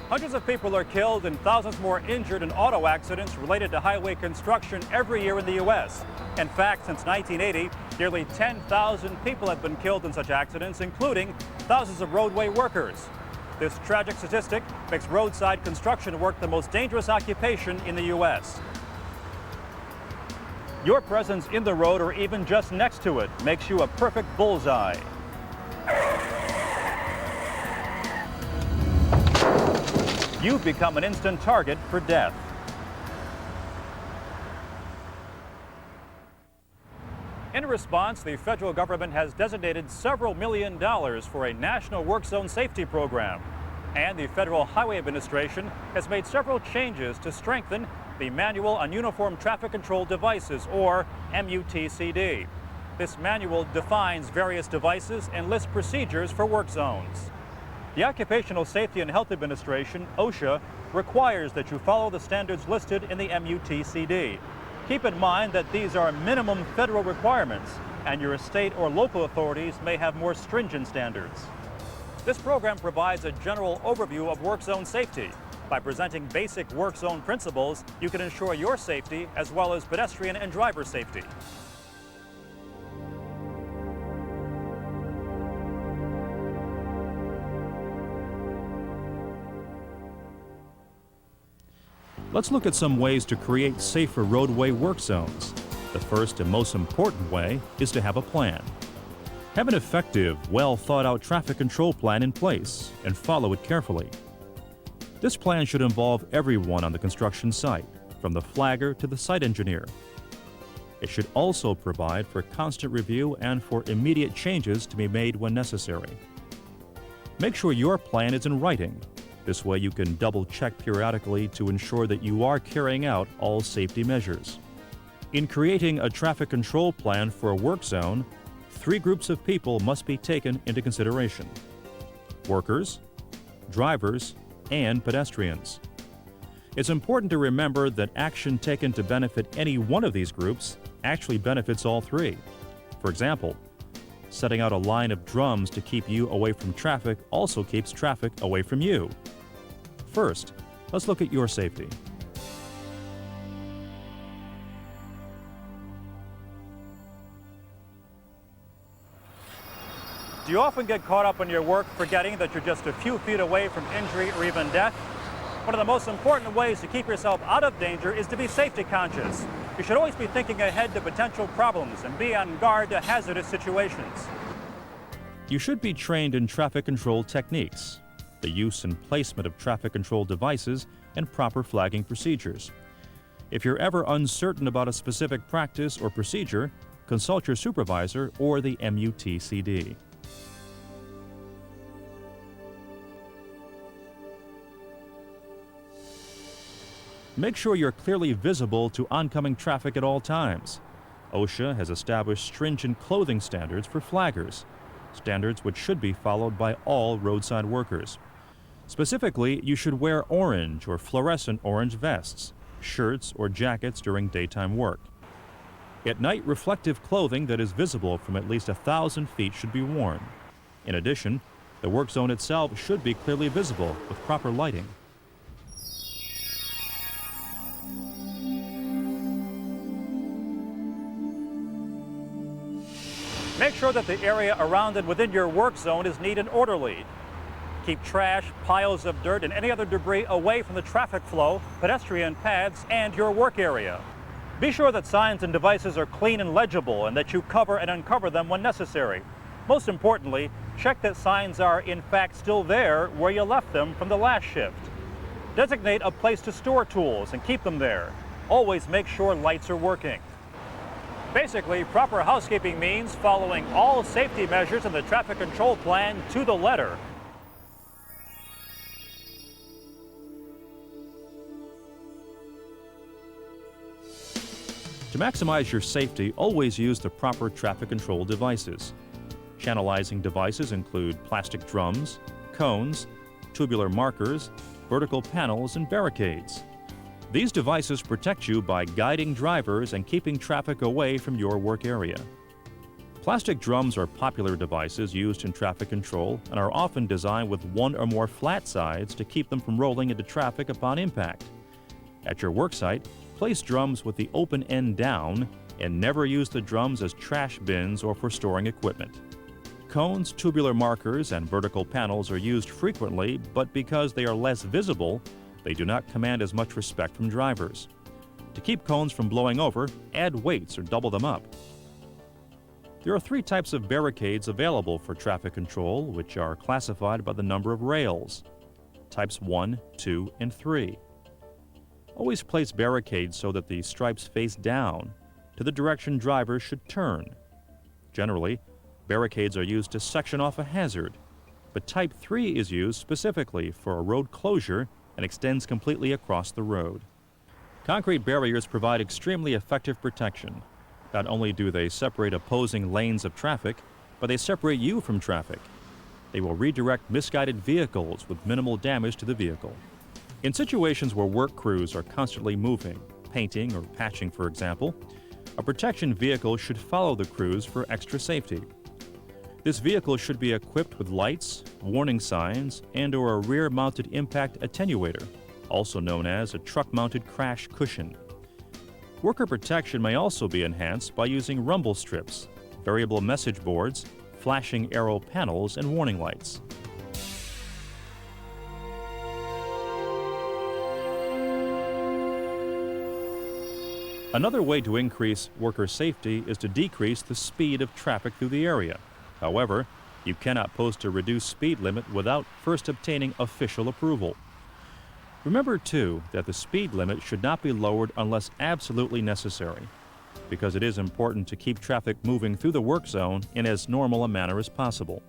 Hundreds of people are killed and thousands more injured in auto accidents related to highway construction every year in the U.S. In fact, since 1980, nearly 10,000 people have been killed in such accidents, including thousands of roadway workers. This tragic statistic makes roadside construction work the most dangerous occupation in the U.S. Your presence in the road or even just next to it makes you a perfect bullseye. You've become an instant target for death. In response, the federal government has designated several $1 million for a national Workzone safety program. And the Federal Highway Administration has made several changes to strengthen the Manual on Uniform Traffic Control Devices, or MUTCD. This manual defines various devices and lists procedures for work zones. The Occupational Safety and Health Administration, OSHA, requires that you follow the standards listed in the MUTCD. Keep in mind that these are minimum federal requirements, and your state or local authorities may have more stringent standards. This program provides a general overview of work zone safety. By presenting basic work zone principles, you can ensure your safety as well as pedestrian and driver safety. Let's look at some ways to create safer roadway work zones. The first and most important way is to have a plan. Have an effective, well-thought-out traffic control plan in place and follow it carefully. This plan should involve everyone on the construction site, from the flagger to the site engineer. It should also provide for constant review and for immediate changes to be made when necessary. Make sure your plan is in writing. This way you can double-check periodically to ensure that you are carrying out all safety measures. In creating a traffic control plan for a work zone, 3 groups of people must be taken into consideration: workers, drivers, and pedestrians. It's important to remember that action taken to benefit any one of these groups actually benefits all 3. For example, setting out a line of drums to keep you away from traffic also keeps traffic away from you. First, let's look at your safety. Do you often get caught up in your work forgetting that you're just a few feet away from injury or even death? One of the most important ways to keep yourself out of danger is to be safety conscious. You should always be thinking ahead to potential problems and be on guard to hazardous situations. You should be trained in traffic control techniques, the use and placement of traffic control devices, and proper flagging procedures. If you're ever uncertain about a specific practice or procedure, consult your supervisor or the MUTCD. Make sure you're clearly visible to oncoming traffic at all times. OSHA has established stringent clothing standards for flaggers, standards which should be followed by all roadside workers. Specifically, you should wear orange or fluorescent orange vests, shirts, or jackets during daytime work. At night, reflective clothing that is visible from at least 1,000 feet should be worn. In addition, the work zone itself should be clearly visible with proper lighting. Make sure that the area around and within your work zone is neat and orderly. Keep trash, piles of dirt, and any other debris away from the traffic flow, pedestrian paths, and your work area. Be sure that signs and devices are clean and legible and that you cover and uncover them when necessary. Most importantly, check that signs are in fact still there where you left them from the last shift. Designate a place to store tools and keep them there. Always make sure lights are working. Basically, proper housekeeping means following all safety measures in the traffic control plan to the letter. To maximize your safety, always use the proper traffic control devices. Channelizing devices include plastic drums, cones, tubular markers, vertical panels, and barricades. These devices protect you by guiding drivers and keeping traffic away from your work area. Plastic drums are popular devices used in traffic control and are often designed with one or more flat sides to keep them from rolling into traffic upon impact. At your worksite, place drums with the open end down and never use the drums as trash bins or for storing equipment. Cones, tubular markers, and vertical panels are used frequently, but because they are less visible, they do not command as much respect from drivers. To keep cones from blowing over, add weights or double them up. There are 3 types of barricades available for traffic control, which are classified by the number of rails. Types 1, 2, and 3. Always place barricades so that the stripes face down, to the direction drivers should turn. Generally, barricades are used to section off a hazard, but Type 3 is used specifically for a road closure and extends completely across the road. Concrete barriers provide extremely effective protection. Not only do they separate opposing lanes of traffic, but they separate you from traffic. They will redirect misguided vehicles with minimal damage to the vehicle. In situations where work crews are constantly moving, painting or patching for example, a protection vehicle should follow the crews for extra safety. This vehicle should be equipped with lights, warning signs, and/or a rear-mounted impact attenuator, also known as a truck-mounted crash cushion. Worker protection may also be enhanced by using rumble strips, variable message boards, flashing arrow panels, and warning lights. Another way to increase worker safety is to decrease the speed of traffic through the area. However, you cannot post a reduced speed limit without first obtaining official approval. Remember, too, that the speed limit should not be lowered unless absolutely necessary, because it is important to keep traffic moving through the work zone in as normal a manner as possible.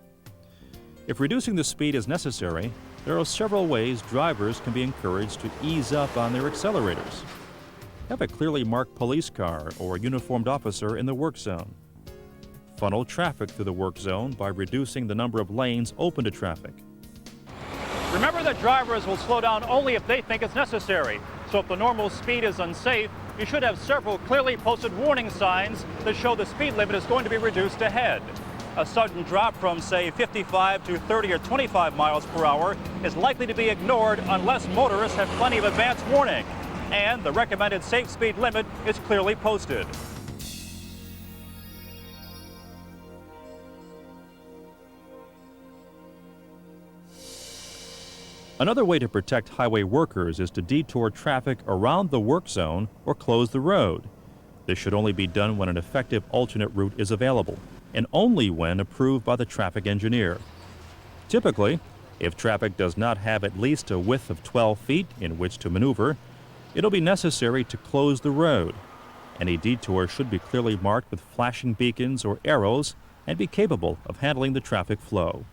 If reducing the speed is necessary, there are several ways drivers can be encouraged to ease up on their accelerators. Have a clearly marked police car or uniformed officer in the work zone. Funnel traffic through the work zone by reducing the number of lanes open to traffic. Remember that drivers will slow down only if they think it's necessary. So if the normal speed is unsafe, you should have several clearly posted warning signs that show the speed limit is going to be reduced ahead. A sudden drop from, say, 55 to 30 or 25 miles per hour is likely to be ignored unless motorists have plenty of advance warning. And the recommended safe speed limit is clearly posted. Another way to protect highway workers is to detour traffic around the work zone or close the road. This should only be done when an effective alternate route is available, and only when approved by the traffic engineer. Typically, if traffic does not have at least a width of 12 feet in which to maneuver, it'll be necessary to close the road. Any detour should be clearly marked with flashing beacons or arrows and be capable of handling the traffic flow.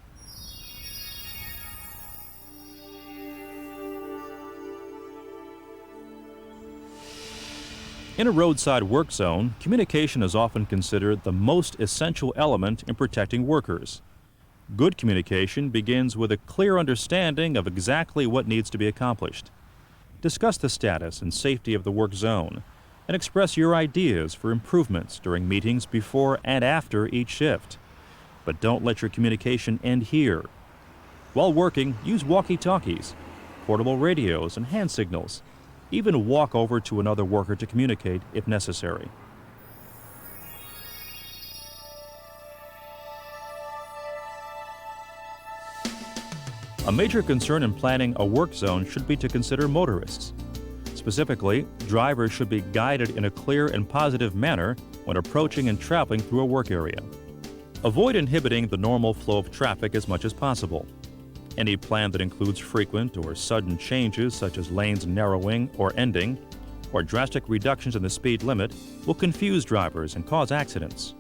In a roadside work zone, communication is often considered the most essential element in protecting workers. Good communication begins with a clear understanding of exactly what needs to be accomplished. Discuss the status and safety of the work zone, and express your ideas for improvements during meetings before and after each shift. But don't let your communication end here. While working, use walkie-talkies, portable radios, and hand signals. Even walk over to another worker to communicate if necessary. A major concern in planning a work zone should be to consider motorists. Specifically, drivers should be guided in a clear and positive manner when approaching and traveling through a work area. Avoid inhibiting the normal flow of traffic as much as possible. Any plan that includes frequent or sudden changes, such as lanes narrowing or ending, or drastic reductions in the speed limit, will confuse drivers and cause accidents.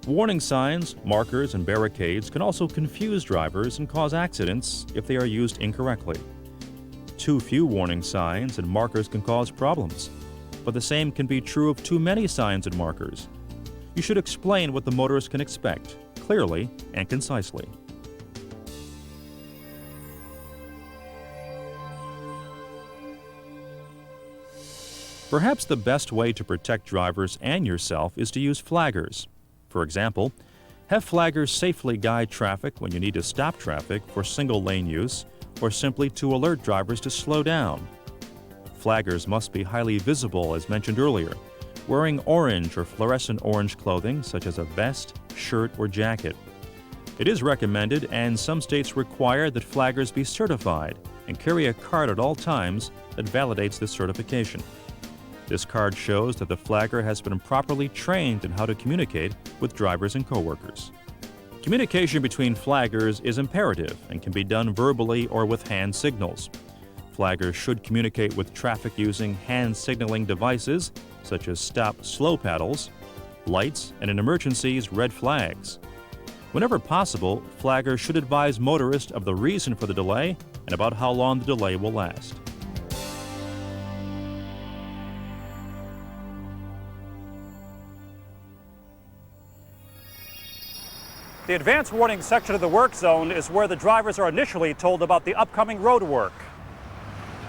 Warning signs, markers, and barricades can also confuse drivers and cause accidents if they are used incorrectly. Too few warning signs and markers can cause problems, but the same can be true of too many signs and markers. You should explain what the motorist can expect, clearly and concisely. Perhaps the best way to protect drivers and yourself is to use flaggers. For example, have flaggers safely guide traffic when you need to stop traffic for single lane use or simply to alert drivers to slow down. Flaggers must be highly visible, as mentioned earlier, wearing orange or fluorescent orange clothing such as a vest, shirt, or jacket. It is recommended, and some states require, that flaggers be certified and carry a card at all times that validates this certification. This card shows that the flagger has been properly trained in how to communicate with drivers and coworkers. Communication between flaggers is imperative and can be done verbally or with hand signals. Flaggers should communicate with traffic using hand signaling devices such as stop-slow paddles, lights, and in emergencies, red flags. Whenever possible, flaggers should advise motorists of the reason for the delay and about how long the delay will last. The advance warning section of the work zone is where the drivers are initially told about the upcoming road work.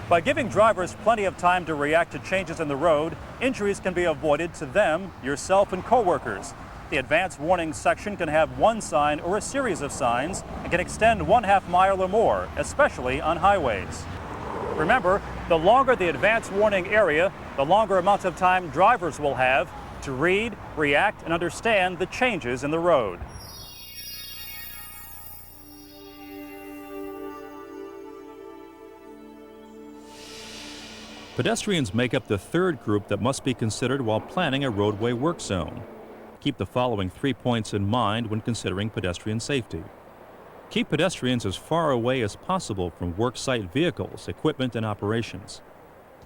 By giving drivers plenty of time to react to changes in the road, injuries can be avoided to them, yourself, and coworkers. The advance warning section can have one sign or a series of signs and can extend 1/2 mile or more, especially on highways. Remember, the longer the advance warning area, the longer amount of time drivers will have to read, react, and understand the changes in the road. Pedestrians make up the third group that must be considered while planning a roadway work zone. Keep the following 3 points in mind when considering pedestrian safety. Keep pedestrians as far away as possible from worksite vehicles, equipment, and operations.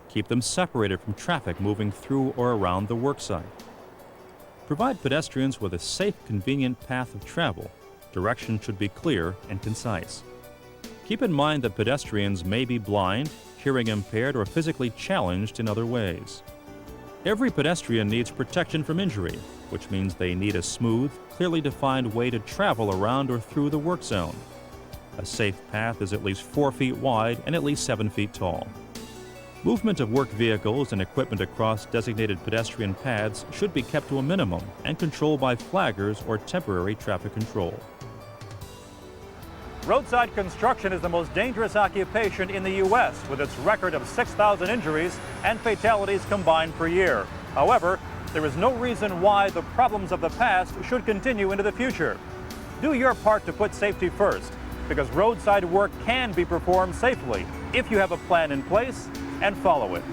Keep them separated from traffic moving through or around the worksite. Provide pedestrians with a safe, convenient path of travel. Direction should be clear and concise. Keep in mind that pedestrians may be blind, hearing impaired, or physically challenged in other ways. Every pedestrian needs protection from injury, which means they need a smooth, clearly defined way to travel around or through the work zone. A safe path is at least 4 feet wide and at least 7 feet tall. Movement of work vehicles and equipment across designated pedestrian paths should be kept to a minimum and controlled by flaggers or temporary traffic control. Roadside construction is the most dangerous occupation in the U.S., with its record of 6,000 injuries and fatalities combined per year. However, there is no reason why the problems of the past should continue into the future. Do your part to put safety first, because roadside work can be performed safely if you have a plan in place and follow it.